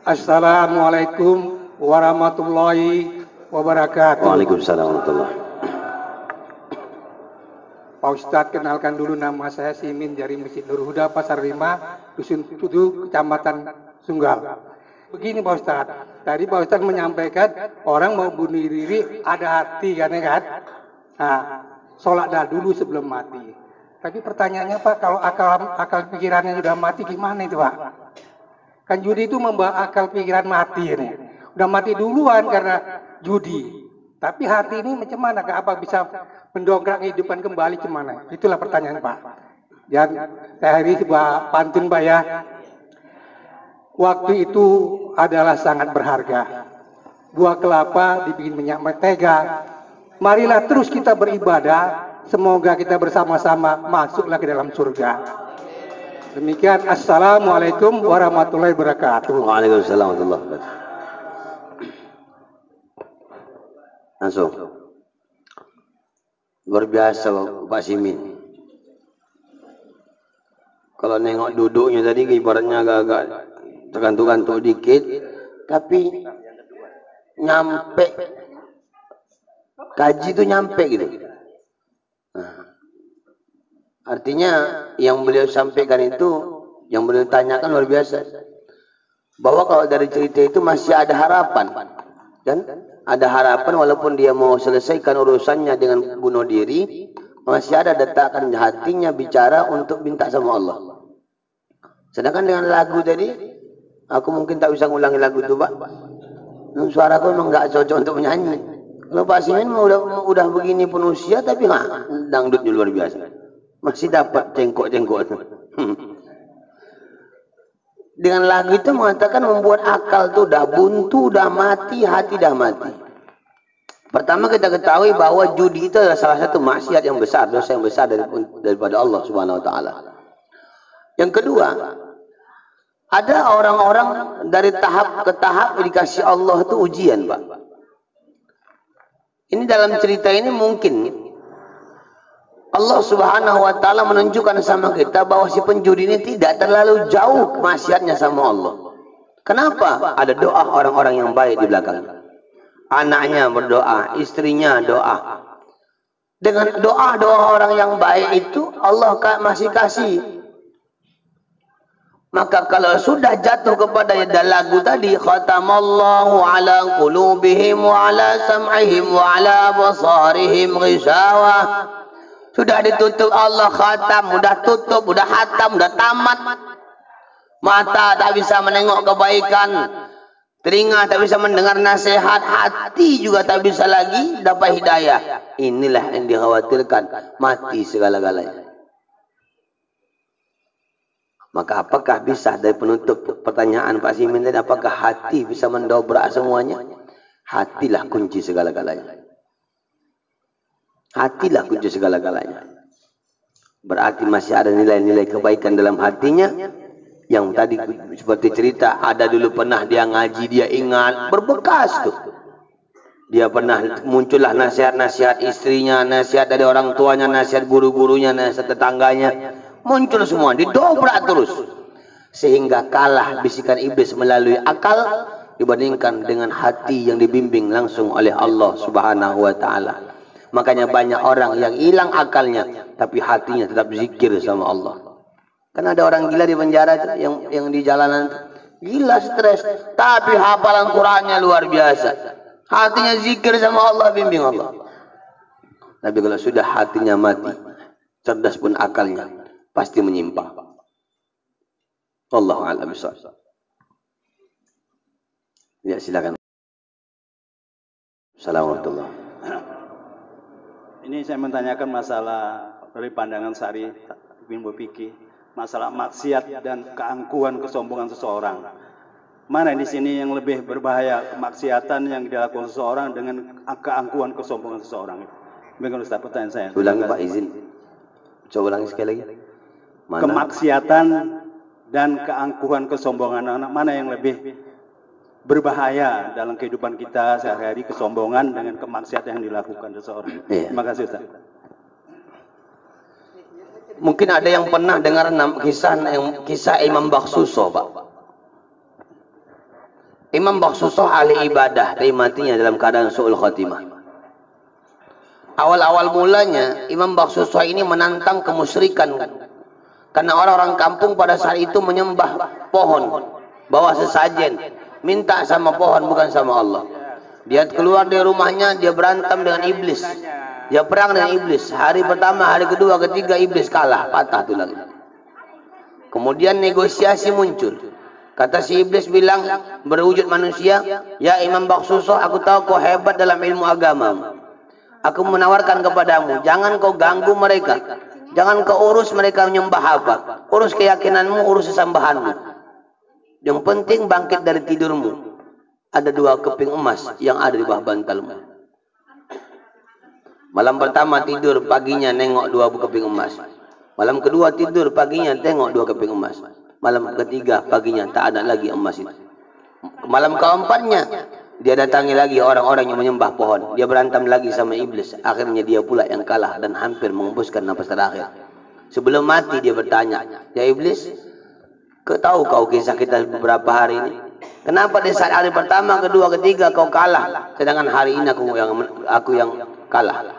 Assalamualaikum warahmatullahi wabarakatuh. Waalaikumsalam warahmatullahi. Pak Ustadz, kenalkan dulu, nama saya Simin dari Masjid Nur Huda, Pasar 5, Dusun Tudu, Kecamatan Sunggal. Begini Pak Ustadz, tadi Pak Ustadz menyampaikan orang mau bunuh diri ada hati kan ya kan? Nah, sholat dah dulu sebelum mati. Tapi pertanyaannya Pak, kalau akal pikirannya sudah mati gimana itu Pak? Kan judi itu membawa akal pikiran mati ini. Udah mati duluan karena judi. Tapi hati ini macam mana? Apa bisa mendongkrak kehidupan kembali kemana? Itulah pertanyaan Pak. Dan saya hari sebuah pantun Pak ya. Waktu itu adalah sangat berharga. Buah kelapa dibikin minyak mentega. Marilah terus kita beribadah. Semoga kita bersama-sama masuklah ke dalam surga. Demikian, assalamualaikum warahmatullahi wabarakatuh. Waalaikumsalam warahmatullahi wabarakatuh. Langsung. Luar biasa Pak Simin. Kalau nengok duduknya tadi ibaratnya agak-agak tergantung-gantung dikit, tapi nyampe. Kaji itu nyampe gitu. Nah, artinya yang beliau sampaikan itu, yang beliau tanyakan luar biasa. Bahwa kalau dari cerita itu masih ada harapan. Dan ada harapan walaupun dia mau selesaikan urusannya dengan bunuh diri, masih ada detakan hatinya bicara untuk minta sama Allah. Sedangkan dengan lagu tadi, aku mungkin tak bisa ngulangi lagu itu Pak. Suaraku memang nggak cocok untuk menyanyi. Kalau Pak Simin udah begini pun usia, tapi dangdutnya luar biasa. Masih dapat cengkok-cengkok. Dengan lagu itu mengatakan membuat akal itu udah buntu, udah mati, hati dah mati. Pertama kita ketahui bahwa judi itu adalah salah satu maksiat yang besar, dosa yang besar daripada Allah Subhanahu Wa Taala. Yang kedua, ada orang-orang dari tahap ke tahap dikasih Allah itu ujian, Pak. Ini dalam cerita ini mungkin Allah Subhanahu Wa Taala menunjukkan sama kita bahwa si penjudi ini tidak terlalu jauh maksiatnya sama Allah. Kenapa? Ada doa orang-orang yang baik di belakang. Anaknya berdoa, istrinya doa. Dengan doa-doa orang yang baik itu Allah masih kasih. Maka kalau sudah jatuh kepada lagu tadi, khatamallahu ala qulubihim wa ala sam'ihim wa ala basarihim ghishawah. Sudah ditutup Allah khatam, sudah tutup, sudah hatam, sudah tamat. Mata tak bisa menengok kebaikan, telinga tak bisa mendengar nasihat, hati juga tak bisa lagi dapat hidayah. Inilah yang dikhawatirkan, mati segala-galanya. Maka apakah bisa dari penutup pertanyaan Pak Simin tadi, apakah hati bisa mendobrak semuanya? Hatilah kunci segala-galanya. Hatilah kunci segala-galanya. Berarti masih ada nilai-nilai kebaikan dalam hatinya. Yang tadi seperti cerita, ada dulu pernah dia ngaji, dia ingat, berbekas tuh. Dia pernah muncullah nasihat-nasihat istrinya, nasihat dari orang tuanya, nasihat guru-gurunya, nasihat tetangganya. Muncul semua, didobrak terus. Sehingga kalah bisikan iblis melalui akal dibandingkan dengan hati yang dibimbing langsung oleh Allah Subhanahu Wa Taala. Makanya banyak orang yang hilang akalnya, tapi hatinya tetap zikir sama Allah. Kan ada orang gila di penjara yang di jalanan, gila stres, tapi hafalan Qurannya luar biasa. Hatinya zikir sama Allah, bimbing Allah. Tapi kalau sudah hatinya mati, cerdas pun akalnya pasti menyimpang. Wallahu a'lam bishawab. Ya, silakan. Assalamualaikum. Ini saya menanyakan masalah dari pandangan Sari bin Bupiki, masalah maksiat dan keangkuhan kesombongan seseorang. Mana di sini yang lebih berbahaya, kemaksiatan yang dilakukan seseorang dengan keangkuhan kesombongan seseorang? Bagaimana Ustaz, pertanyaan saya? Ulangi Pak, izin. Coba ulangi sekali lagi. Mana? Kemaksiatan dan keangkuhan kesombongan, mana yang lebih berbahaya dalam kehidupan kita sehari-hari, kesombongan dengan kemaksiatan yang dilakukan seseorang? Iya. Terima kasih Ustaz. Mungkin ada yang pernah dengar kisah Imam Baksuso, Pak. Imam Bakhsusah ahli ibadah, tapi matinya dalam keadaan su'ul khatimah. Awal-awal mulanya Imam Bakhsusah ini menantang kemusyrikan, karena orang-orang kampung pada saat itu menyembah pohon, bawa sesajen, minta sama pohon bukan sama Allah. Dia keluar dari rumahnya, dia berantem dengan iblis, dia perang dengan iblis. Hari pertama, hari kedua, ketiga iblis kalah, patah tulang. Kemudian negosiasi muncul. Kata si iblis bilang berwujud manusia, ya Imam Bakhsusah, aku tahu kau hebat dalam ilmu agama. Aku menawarkan kepadamu, jangan kau ganggu mereka, jangan kau urus mereka menyembah apa, urus keyakinanmu, urus sesambahanmu. Yang penting bangkit dari tidurmu. Ada 2 keping emas yang ada di bawah bantalmu. Malam pertama tidur, paginya nengok 2 keping emas. Malam kedua tidur, paginya tengok 2 keping emas. Malam ketiga, paginya tak ada lagi emas itu. Malam keempatnya, dia datangi lagi orang-orang yang menyembah pohon. Dia berantem lagi sama iblis. Akhirnya dia pula yang kalah dan hampir mengembuskan nafas terakhir. Sebelum mati dia bertanya, ya iblis, tahu kau kisah kita beberapa hari ini? Kenapa di saat hari pertama, kedua, ketiga kau kalah, sedangkan hari ini aku yang kalah?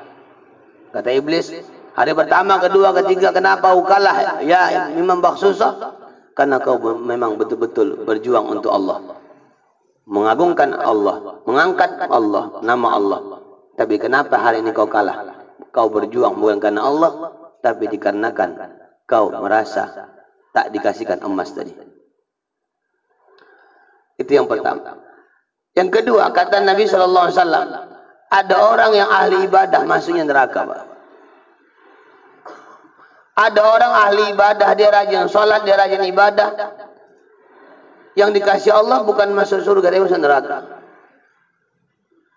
Kata iblis, hari pertama, kedua, ketiga kenapa kau kalah? Ya Imam Bakhsusah, karena kau memang betul-betul berjuang untuk Allah, mengagungkan Allah, mengangkat Allah, nama Allah. Tapi kenapa hari ini kau kalah? Kau berjuang bukan karena Allah, tapi dikarenakan kau merasa tak dikasihkan emas tadi. Itu yang pertama. Yang kedua, kata Nabi SAW, ada orang yang ahli ibadah masuknya neraka, Pak. Ada orang ahli ibadah, dia rajin sholat, dia rajin ibadah, yang dikasih Allah bukan masuk surga, dia masuk neraka.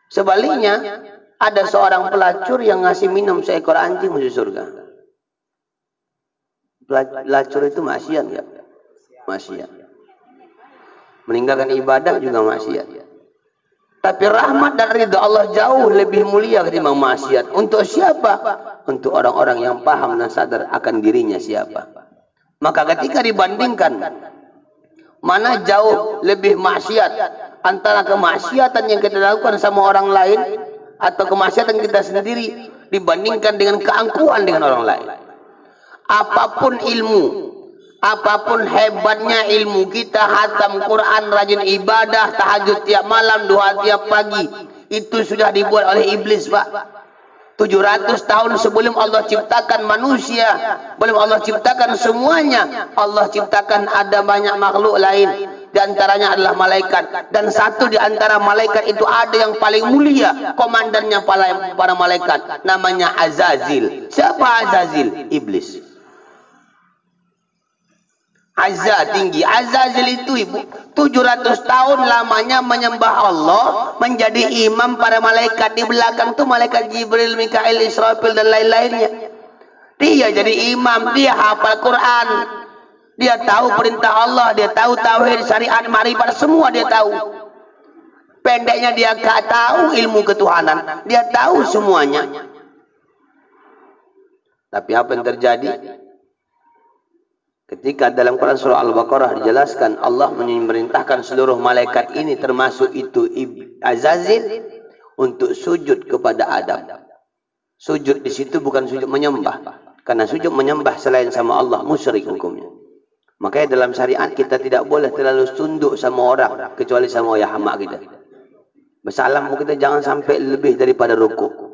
Sebaliknya, ada seorang pelacur yang ngasih minum seekor anjing masuk surga. Pelacur itu maksiat enggak? Maksiat. Meninggalkan ibadah juga maksiat. Tapi rahmat dan ridha Allah jauh lebih mulia ketimbang maksiat. Untuk siapa? Untuk orang-orang yang paham dan sadar akan dirinya siapa. Maka ketika dibandingkan mana jauh lebih maksiat antara kemaksiatan yang kita lakukan sama orang lain atau kemaksiatan kita sendiri dibandingkan dengan keangkuhan dengan orang lain. Apapun ilmu, apapun hebatnya ilmu kita, hatam Quran, rajin ibadah, tahajud tiap malam, doa tiap pagi, itu sudah dibuat oleh iblis, Pak. 700 tahun sebelum Allah ciptakan manusia, belum Allah ciptakan semuanya, Allah ciptakan ada banyak makhluk lain. Di antaranya adalah malaikat. Dan satu di antara malaikat itu ada yang paling mulia, komandannya para malaikat, namanya Azazil. Siapa Azazil? Iblis. Azza tinggi. Azazil itu ibu 700 tahun lamanya menyembah Allah, menjadi imam para malaikat. Di belakang tuh malaikat Jibril, Mikail, Israfil dan lain-lainnya. Dia jadi imam, dia hafal Quran, dia tahu perintah Allah, dia tahu tauhid, syariat, marifat, semua dia tahu. Pendeknya dia gak tahu ilmu ketuhanan, dia tahu semuanya. Tapi apa yang terjadi? Ketika dalam Quran surah Al-Baqarah dijelaskan Allah memerintahkan seluruh malaikat ini termasuk itu Azazil untuk sujud kepada Adam. Sujud di situ bukan sujud menyembah, karena sujud menyembah selain sama Allah musyrik hukumnya. Makanya dalam syariat kita tidak boleh terlalu tunduk sama orang kecuali sama ya hama kita. Bersalam kita jangan sampai lebih daripada rukuk.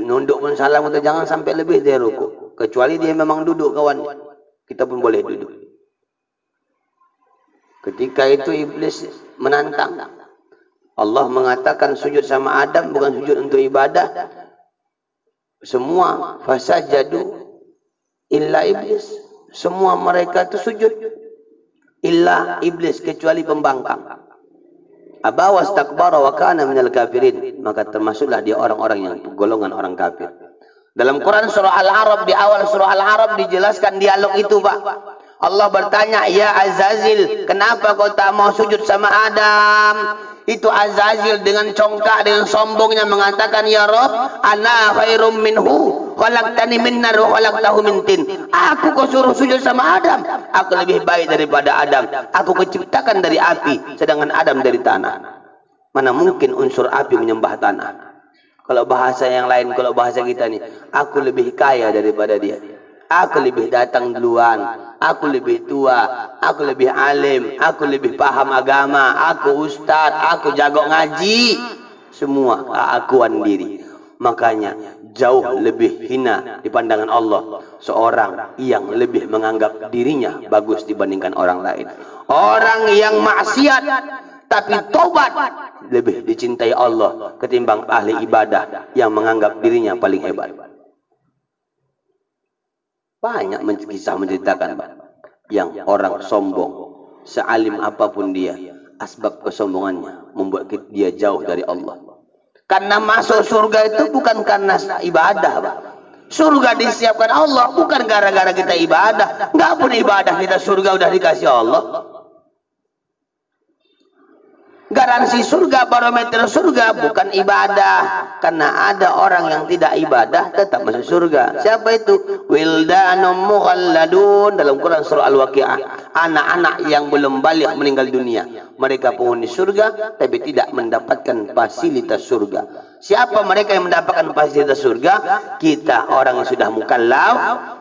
Nunduk pun salam kita jangan sampai lebih dari rukuk. Kecuali dia memang duduk kawan, kita pun boleh duduk. Ketika itu iblis menantang. Allah mengatakan sujud sama Adam bukan sujud untuk ibadah. Semua fasajadu illa iblis. Semua mereka itu sujud illa iblis kecuali pembangkang. Aba wastakbara wa kana minal kafirin. Maka termasuklah dia orang-orang yang golongan orang kafir. Dalam Quran surah Al-A'raf, di awal surah Al-A'raf dijelaskan dialog itu, Pak. Allah bertanya, ya Azazil, kenapa kau tak mau sujud sama Adam? itu Azazil dengan congkak, dengan sombongnya mengatakan, ya Rabb, ana khairum minhu, khalaqtani min nar wa khalaqtahu min tin. Aku kau suruh sujud sama Adam, aku lebih baik daripada Adam. Aku keciptakan dari api, sedangkan Adam dari tanah. Mana mungkin unsur api menyembah tanah? Kalau bahasa yang lain, kalau bahasa kita nih, aku lebih kaya daripada dia. Aku lebih datang duluan, aku lebih tua, aku lebih alim, aku lebih paham agama, aku ustaz, aku jago ngaji. Semua keakuan diri. Makanya jauh lebih hina di pandangan Allah seorang yang lebih menganggap dirinya bagus dibandingkan orang lain. Orang yang maksiat tapi tobat lebih dicintai Allah ketimbang ahli ibadah yang menganggap dirinya paling hebat. Banyak kisah menceritakan, Pak, yang orang sombong, sealim apapun dia, asbab kesombongannya membuat dia jauh dari Allah. Karena masuk surga itu bukan karena ibadah, Pak. Surga disiapkan Allah bukan gara-gara kita ibadah. Nggak pun ibadah kita surga udah dikasih Allah. Garansi surga, barometer surga bukan ibadah. Karena ada orang yang tidak ibadah tetap masuk surga. Siapa itu? Wildanum mukhalladun, dalam Quran surah Al-Waqi'ah. Anak-anak yang belum balik meninggal dunia. Mereka penghuni surga tapi tidak mendapatkan fasilitas surga. Siapa mereka yang mendapatkan fasilitas surga? Kita orang yang sudah mukallaf,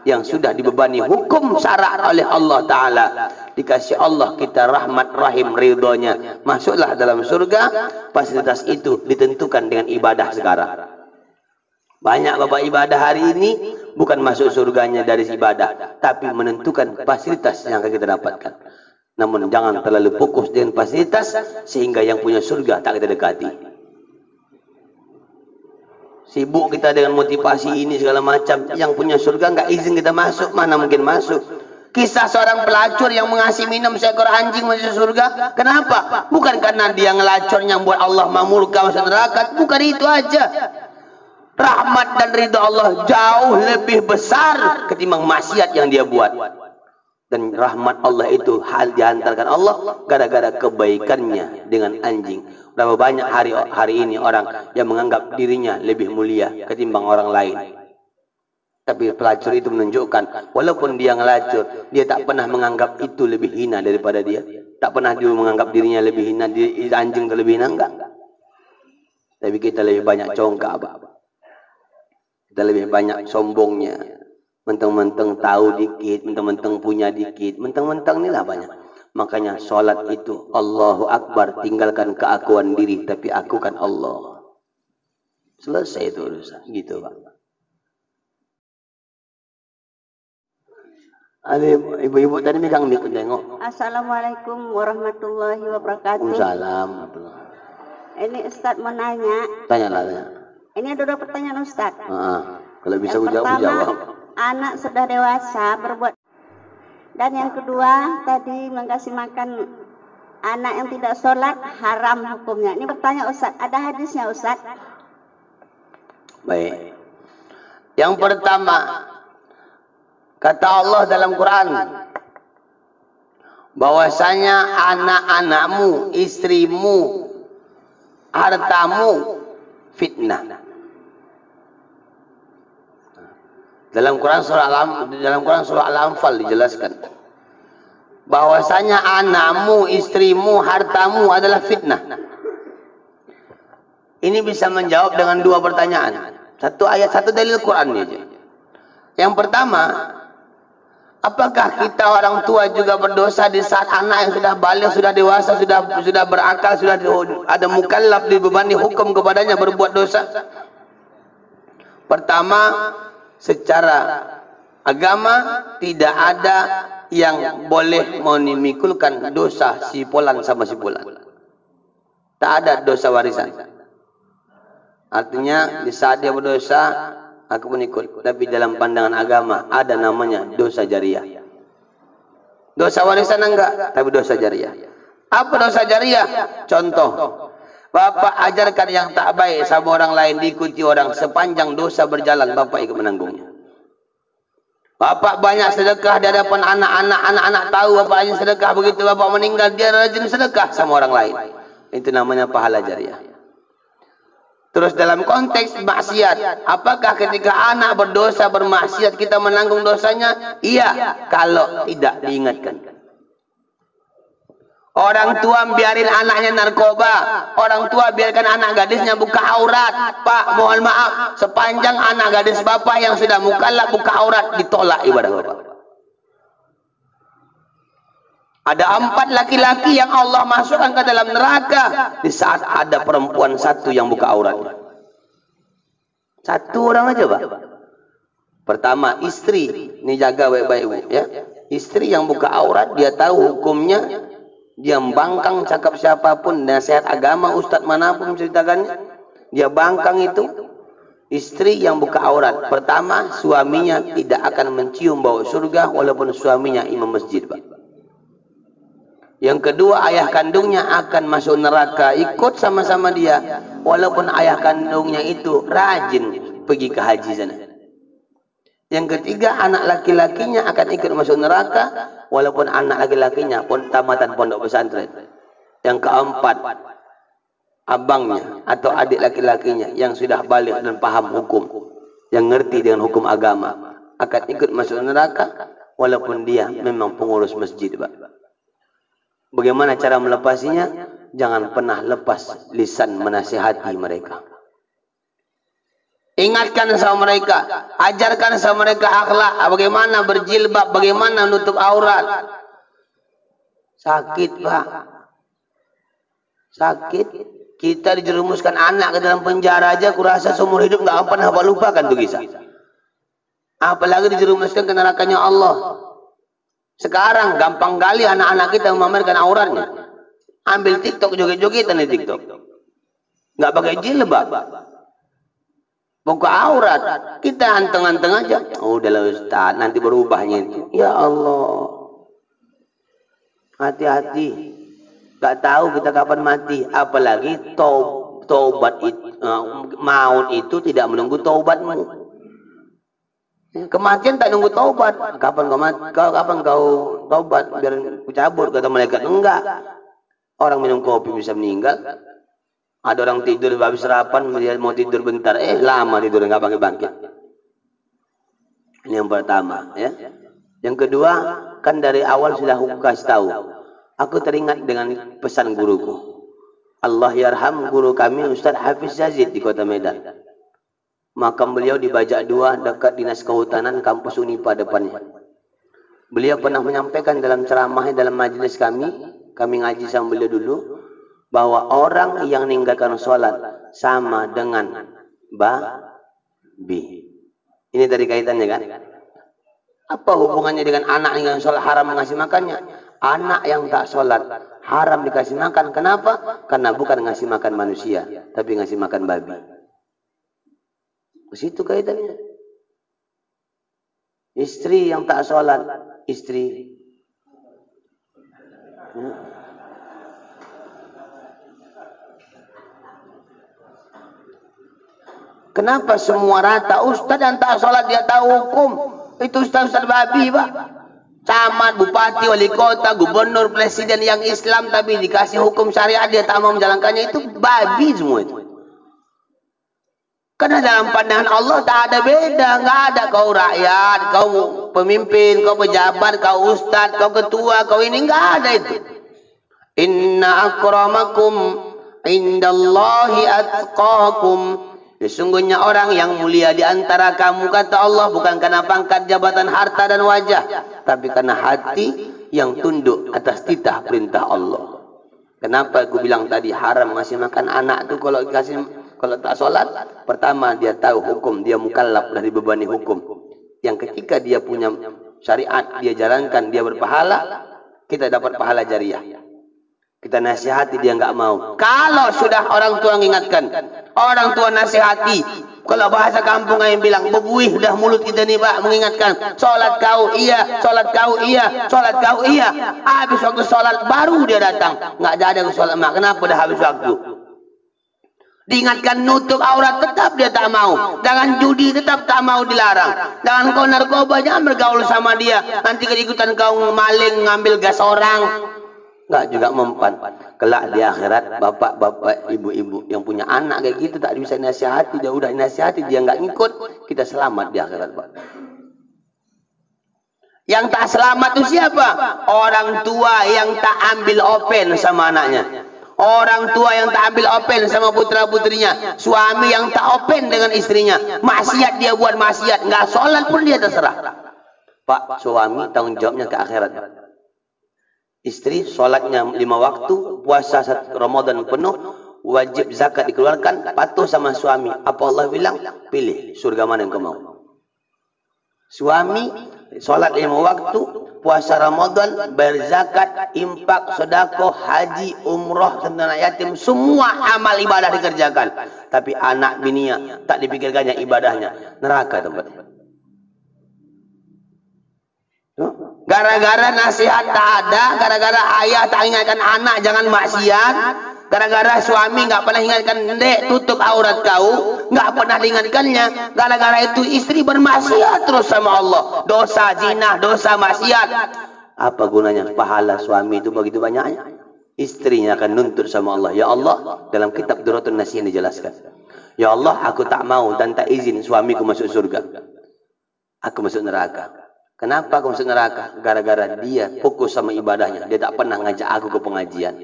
yang sudah dibebani hukum syara' oleh Allah Ta'ala. Dikasih Allah kita rahmat rahim ridhonya, masuklah dalam surga. Fasilitas itu ditentukan dengan ibadah sekarang. Banyak bapak ibadah hari ini bukan masuk surganya dari ibadah, tapi menentukan fasilitas yang akan kita dapatkan. Namun jangan terlalu fokus dengan fasilitas sehingga yang punya surga tak kita dekati. Sibuk kita dengan motivasi ini segala macam, yang punya surga nggak izin kita masuk, mana mungkin masuk. Kisah seorang pelacur yang mengasih minum seekor anjing masuk surga. Kenapa? Bukan karena dia ngelacur yang buat Allah mamurka masuk neraka. Bukan itu aja. Rahmat dan ridha Allah jauh lebih besar ketimbang maksiat yang dia buat. Dan rahmat Allah itu hal dihantarkan Allah gara-gara kebaikannya dengan anjing. Berapa banyak hari ini orang yang menganggap dirinya lebih mulia ketimbang orang lain. Tapi pelacur itu menunjukkan, walaupun dia ngelacur, dia tak pernah menganggap itu lebih hina daripada dia. Tak pernah dia menganggap dirinya lebih hina, anjing itu lebih hina, enggak. Tapi kita lebih banyak congkak, Pak. Kita lebih banyak sombongnya. Mentang-mentang tahu dikit, mentang-mentang punya dikit, mentang-mentang inilah banyak. Makanya sholat itu, Allahu Akbar, tinggalkan keakuan diri, tapi akukan Allah. Selesai itu urusan, gitu Pak. Ada ibu-ibu tadi megang mic tengok. Assalamualaikum warahmatullahi wabarakatuh. Waalaikumsalam. Ini Ustaz mau nanya. Tanyalah. Tanya. Ini ada 2 pertanyaan Ustaz. Kalau bisa yang jawab. Anak sudah dewasa berbuat. Dan yang kedua tadi mengasih makan anak yang tidak sholat haram hukumnya. Ini bertanya Ustaz, ada hadisnya Ustaz? Baik. Yang pertama, kata Allah dalam Quran, bahwasanya anak-anakmu, istrimu, hartamu fitnah. Dalam Quran surah Al-Anfal dijelaskan bahwasanya anakmu, istrimu, hartamu adalah fitnah. Ini bisa menjawab dengan 2 pertanyaan. Satu ayat, satu dalil Quran aja. Yang pertama, apakah kita orang tua juga berdosa di saat anak yang sudah balik, sudah dewasa, sudah berakal, sudah ada mukallaf dibebani hukum kepadanya berbuat dosa? Pertama, secara agama tidak ada yang boleh memikulkan dosa si fulan sama si fulan. Tak ada dosa warisan. Artinya di saat dia berdosa, aku pun ikut. Tapi dalam pandangan agama ada namanya dosa jariah. Dosa warisan enggak, tapi dosa jariah. Apa dosa jariah? Contoh, Bapak ajarkan yang tak baik sama orang lain, diikuti orang, sepanjang dosa berjalan Bapak ikut menanggungnya. Bapak banyak sedekah di hadapan anak-anak tahu Bapak hanya sedekah, begitu Bapak meninggal dia rajin sedekah sama orang lain. Itu namanya pahala jariah. Terus dalam konteks maksiat, apakah ketika anak berdosa bermaksiat kita menanggung dosanya? Iya, kalau tidak diingatkan. Orang tua biarin anaknya narkoba, orang tua biarkan anak gadisnya buka aurat. Pak, mohon maaf, sepanjang anak gadis bapak yang sudah mukallaf buka aurat, ditolak ibadah bapak. Ada 4 laki-laki yang Allah masukkan ke dalam neraka di saat ada perempuan satu yang buka auratnya. Satu orang aja, Pak. Pertama, istri. Ini jaga baik-baik, ya. Istri yang buka aurat, dia tahu hukumnya. Dia bangkang cakap siapapun, nasihat agama, ustadz manapun menceritakannya. Dia bangkang itu. Istri yang buka aurat. Pertama, suaminya tidak akan mencium bau surga walaupun suaminya imam masjid, Pak. Yang kedua, ayah kandungnya akan masuk neraka ikut sama-sama dia walaupun ayah kandungnya itu rajin pergi ke haji sana. Yang ketiga, anak laki-lakinya akan ikut masuk neraka walaupun anak laki-lakinya pun tamatan pondok pesantren. Yang keempat, abangnya atau adik laki-lakinya yang sudah balik dan paham hukum, yang ngerti dengan hukum agama, akan ikut masuk neraka walaupun dia memang pengurus masjid, Pak. Bagaimana cara melepasinya? Jangan pernah lepas lisan menasihati mereka. Ingatkan sama mereka, ajarkan sama mereka akhlak, bagaimana berjilbab, bagaimana nutup aurat. Sakit, Pak. Sakit. Kita dijerumuskan anak ke dalam penjara aja, kurasa seumur hidup nggak pernah lupakan tuh kisah. Apalagi dijerumuskan ke nerakanya Allah. Sekarang gampang kali anak-anak kita memamerkan auratnya. Ambil TikTok, joget-jogetan di TikTok. Nggak pakai jilbab. Buka aurat. Kita anteng-anteng aja. Oh, udahlah Ustaz, nanti berubahnya itu. Ya Allah. Hati-hati. Nggak tahu kita kapan mati. Apalagi taubat itu, maut itu tidak menunggu taubatmu. Kematian tak nunggu taubat. Kapan kau taubat biar ku cabut, kata malaikat. Enggak. Orang minum kopi bisa meninggal. Ada orang tidur habis sarapan, dia mau tidur bentar, lama tidur enggak bangkit. Ini yang pertama, ya. Yang kedua, kan dari awal sudah aku kasih tahu. Aku teringat dengan pesan guruku. Allah yarham guru kami Ustaz Hafiz Yazid di Kota Medan. Makam beliau di Bajak 2 dekat Dinas Kehutanan kampus Unipa depannya. Beliau pernah menyampaikan dalam ceramahnya dalam majelis kami ngaji sama beliau dulu, bahwa orang yang meninggalkan sholat sama dengan babi. Ini tadi kaitannya kan? Apa hubungannya dengan anak yang sholat haram ngasih makannya? Anak yang tak sholat haram dikasih makan. Kenapa? Karena bukan ngasih makan manusia, tapi ngasih makan babi. Ke situ kaitannya. Istri yang tak sholat, istri. Kenapa semua rata? Ustaz yang tak sholat dia tahu hukum. Itu ustaz-ustaz babi, Pak. Camat, bupati, wali kota, gubernur, presiden yang Islam tapi dikasih hukum syariat dia tak mau menjalankannya, itu babi semua itu. Karena dalam pandangan Allah tak ada beda, nggak ada kau rakyat, kau pemimpin, kau pejabat, kau ustadz, kau ketua, kau ini nggak ada itu. Inna akramakum indallahi atqakum. Sesungguhnya orang yang mulia di antara kamu, kata Allah, bukan karena pangkat, jabatan, harta dan wajah, tapi karena hati yang tunduk atas titah perintah Allah. Kenapa aku bilang tadi haram ngasih makan anak tuh kalau tak sholat? Pertama, dia tahu hukum, dia mukallaf dari bebani hukum. Yang ketika dia punya syariat, dia jalankan, dia berpahala, kita dapat pahala jariah. Kita nasihati, dia nggak mau. Kalau sudah orang tua mengingatkan, orang tua nasihati, kalau bahasa kampung yang bilang, bebuih dah mulut kita nih Pak, mengingatkan, sholat kau iya, sholat kau iya, sholat kau iya. Habis waktu sholat baru dia datang, nggak ada sholat mak. Kenapa dah habis waktu? Diingatkan nutup aurat, tetap dia tak mau. Jangan judi, tetap tak mau, dilarang. Jangan kau narkoba, jangan bergaul sama dia. Nanti keikutan kau maling, ngambil gas orang. Enggak juga mempan. Kelak di akhirat bapak-bapak, ibu-ibu yang punya anak kayak gitu tak bisa nasihati, dia udah nasihati dia enggak ngikut, kita selamat di akhirat, Pak. Yang tak selamat itu siapa? Orang tua yang tak ambil open sama anaknya. Orang tua yang tak ambil open sama putra-putrinya. Suami yang tak open dengan istrinya. Maksiat dia buat maksiat. Nggak sholat pun dia terserah. Pak, suami tanggung jawabnya ke akhirat. Istri sholatnya 5 waktu. Puasa 1 Ramadan penuh. Wajib zakat dikeluarkan. Patuh sama suami. Apa Allah bilang? Pilih surga mana yang kau mau. Suami sholat 5 waktu, puasa Ramadan, berzakat, infak, sedekah, haji, umroh, tentang anak yatim, semua amal ibadah dikerjakan. Tapi anak bininya tak dipikirkannya ibadahnya, neraka tempatnya. Gara-gara nasihat tak ada, gara-gara ayah tak ingatkan anak jangan maksiat, gara-gara suami nggak pernah ingatkan, dek tutup aurat kau, nggak pernah diingatkannya. Gara-gara itu istri bermaksiat terus sama Allah, dosa zina, dosa maksiat. Apa gunanya pahala suami itu begitu banyaknya? Istrinya akan nuntut sama Allah. Ya Allah, dalam kitab Duratun Nasihin dijelaskan. Ya Allah, aku tak mau dan tak izin suamiku masuk surga. Aku masuk neraka. Kenapa aku masuk neraka? Gara-gara dia fokus sama ibadahnya. Dia tak pernah ngajak aku ke pengajian.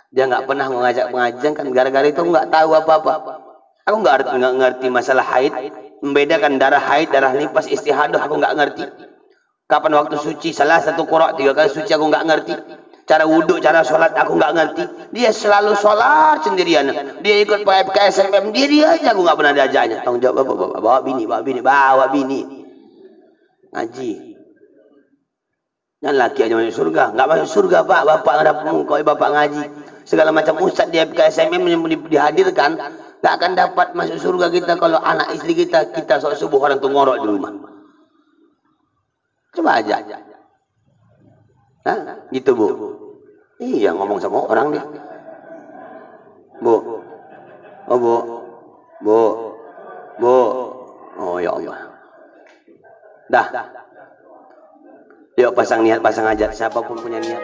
Dia nggak pernah mengajak pengajian kan gara-gara itu nggak tahu apa-apa. Aku nggak ngerti masalah haid, membedakan darah haid, darah nifas, istihadah aku nggak ngerti. Kapan waktu suci, salah satu qura 3 kali suci aku nggak ngerti. Cara wudhu, cara sholat aku nggak ngerti. Dia selalu sholat sendirian. Dia ikut PKSMM dia aja aku nggak pernah diajaknya. Tanggung jawab bawa bini, ngaji. Dan laki aja masuk surga, nggak masuk surga Pak. Bapak nggak dapat mengkoi, bapak ngaji. Segala macam ustadz di KSMM yang dihadirkan, tak akan dapat masuk surga kita kalau anak istri kita sholat subuh orang tuh ngorok di rumah. Coba aja. Hah? Gitu Bu. Iya ngomong sama orang dia. Bu. Oh Bu. Oh ya Allah. Dah. Yuk pasang niat, pasang ajar. Siapapun punya niat.